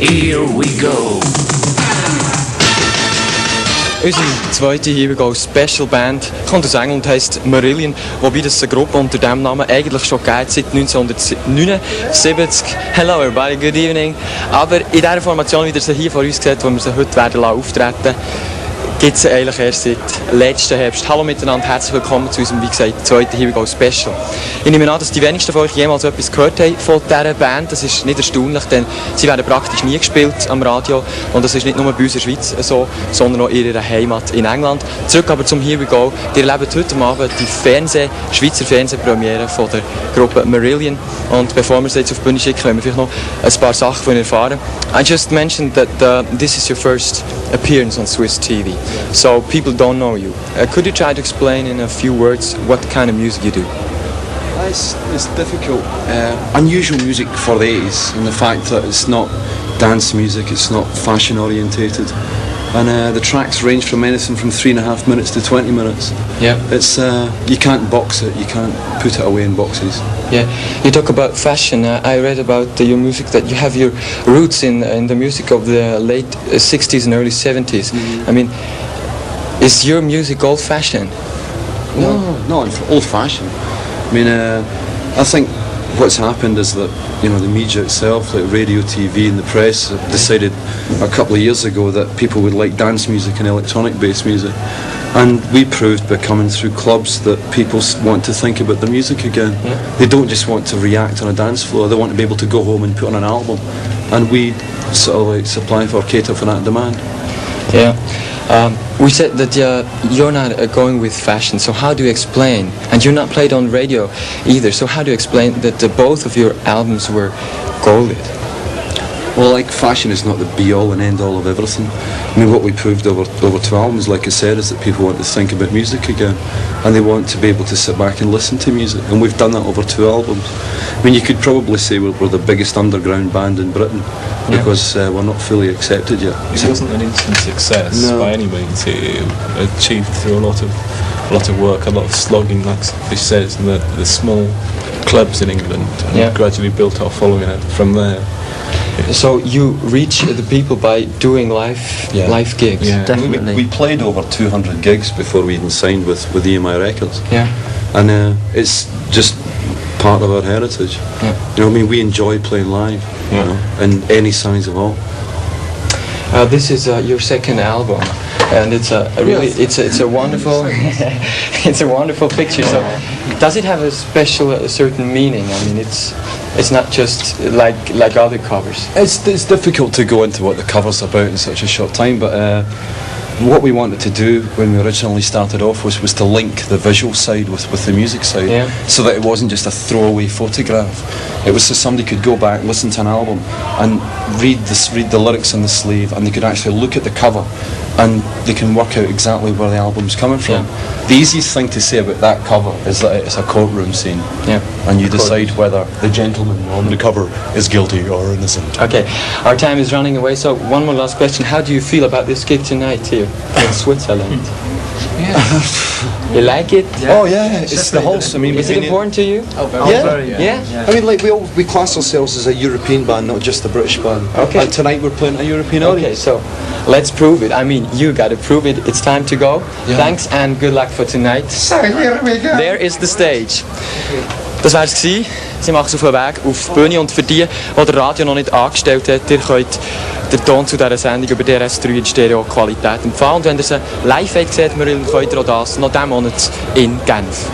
Here we go. Unsere zweite Here We Go Special Band kommt aus England, heisst Marillion, wobei das eine Gruppe unter diesem Namen eigentlich schon geht seit 1979. Hello everybody, good evening. Aber in dieser Formation, wie ihr sie hier vor uns seht, wo wir sie heute werden auftreten, gibt es eigentlich erst seit letzten Herbst. Hallo miteinander, herzlich willkommen zu unserem, wie gesagt, zweiten Here We Go Special. Ich nehme an, dass die wenigsten von euch jemals etwas gehört haben von dieser Band. Das ist nicht erstaunlich, denn sie werden praktisch nie gespielt am Radio. Und das ist nicht nur bei uns in der Schweiz so, sondern auch in ihrer Heimat in England. Zurück aber zum Here We Go. Ihr erlebt heute Abend die Schweizer Fernsehpremiere von der Gruppe Marillion. Und bevor wir sie jetzt auf die Bühne schicken, können wir vielleicht noch ein paar Sachen von ihnen erfahren. I just mentioned that this is your first appearance on Swiss TV. So people don't know you. Could you try to explain in a few words what kind of music you do? It's difficult. Unusual music for the 80s, and the fact that it's not dance music, it's not fashion orientated. And the tracks range from anything from 3.5 minutes to 20 minutes. Yeah. It's you can't box it, you can't put it away in boxes. Yeah. You talk about fashion. I read about your music that you have your roots in the music of the late 60s and early 70s. Mm-hmm. I mean, is your music old-fashioned? No, not old-fashioned. I mean, I think what's happened is that, you know, the media itself, like radio, TV and the press, decided a couple of years ago that people would like dance music and electronic-based music. And we proved by coming through clubs that people want to think about their music again. Yeah. They don't just want to react on a dance floor, they want to be able to go home and put on an album. And we sort of like cater for that demand. Yeah. We said that you're not going with fashion, so how do you explain? And you're not played on radio either, so how do you explain that both of your albums were golded? Well, like, fashion is not the be-all and end-all of everything. I mean, what we proved over 2 albums, like I said, is that people want to think about music again, and they want to be able to sit back and listen to music, and we've done that over 2 albums. I mean, you could probably say we're the biggest underground band in Britain, because we're not fully accepted yet. It wasn't an instant success by any means. It achieved through a lot of work, a lot of slogging, like Fish says, in the small clubs in England, and gradually built our following from there. So you reach the people by doing live gigs? Yeah, definitely. We played over 200 gigs before we even signed with EMI Records. Yeah. And it's just part of our heritage. Yeah. You know, I mean, we enjoy playing live, you know, in any size of all. This is your second album, and it's a wonderful it's a wonderful picture. So, does it have a certain meaning? I mean, it's not just like other covers. It's difficult to go into what the cover's about in such a short time, but what we wanted to do when we originally started off was to link the visual side with the music side, so that it wasn't just a throwaway photograph. It was so somebody could go back, listen to an album, and read the lyrics on the sleeve, and they could actually look at the cover, and they can work out exactly where the album's coming from. Yeah. The easiest thing to say about that cover is that it's a courtroom scene, and you decide whether the gentleman on the cover is guilty or innocent. Okay, our time is running away, so one more last question. How do you feel about this gig tonight here in Switzerland? You like it? Yeah. Oh yeah, it's the whole. I mean, is it important to you? Oh, very. Yeah. I mean, like we class ourselves as a European band, not just a British band. Okay. And tonight we're playing a European audience. Okay, so let's prove it. I mean, you got to prove it. It's time to go. Yeah. Thanks and good luck for tonight. So here we go. There is the stage. Das war es gewesen. Sie machen es auf dem Weg auf die Bühne, und für die das Radio noch nicht angestellt hat, ihr könnt den Ton zu dieser Sendung über DRS3 in Stereo-Qualität empfangen. Und wenn ihr sie live seht, könnt ihr auch das noch diesen Monat in Genf.